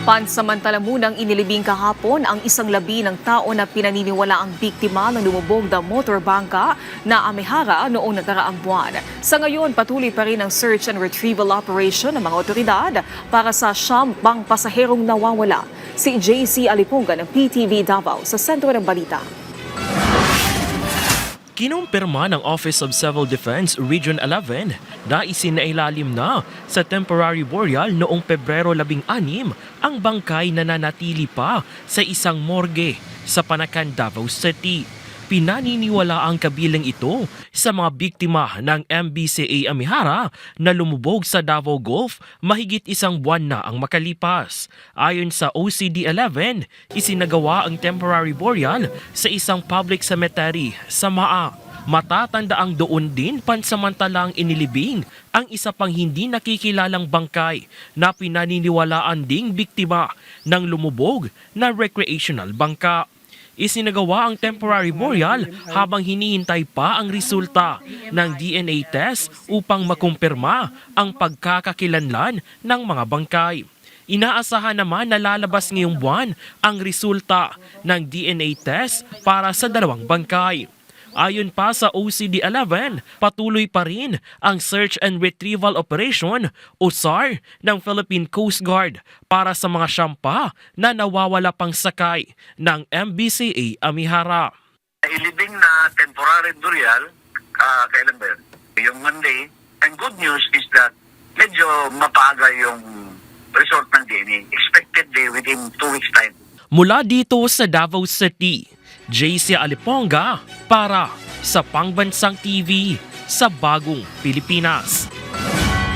Pansamantala munang inilibing kahapon ang isang labi ng tao na pinaniniwala ang biktima ng lumubog na motorbangka na Amihara noong nakaraang buwan. Sa ngayon, patuloy pa rin ang search and retrieval operation ng mga otoridad para sa 9 pasaherong nawawala. Si JC Alipunga ng PTV Davao sa sentro ng balita. Kinumpirma ng Office of Civil Defense Region 11 na isinailalim na sa temporary burial noong Pebrero 16 ang bangkay na nanatili pa sa isang morgue sa Panacan, Davao City. Pinaniniwala ang kabilang ito sa mga biktima ng MBCA Amihara na lumubog sa Davao Gulf mahigit 1 buwan na ang makalipas. Ayon sa OCD-11, isinagawa ang temporary burial sa isang public cemetery sa Maa. Matatandaang doon din pansamantalang inilibing ang isa pang hindi nakikilalang bangkay na pinaniniwalaan ding biktima ng lumubog na recreational bangka. Isinagawa ang temporary burial habang hinihintay pa ang resulta ng DNA test upang makumpirma ang pagkakakilanlan ng mga bangkay. Inaasahan naman na lalabas ngayong buwan ang resulta ng DNA test para sa 2 bangkay. Ayon pa sa OCD-11, patuloy pa rin ang Search and Retrieval Operation o SAR ng Philippine Coast Guard para sa mga siyampa na nawawala pang sakay ng MBCA Amihara. Ilibing na temporary burial, kailan ba yun? Yung Monday. And good news is that medyo mapaga yung result ng DNA. Expected day within 2 weeks time. Mula dito sa Davao City, JC Aliponga para sa Pangbansang TV sa Bagong Pilipinas.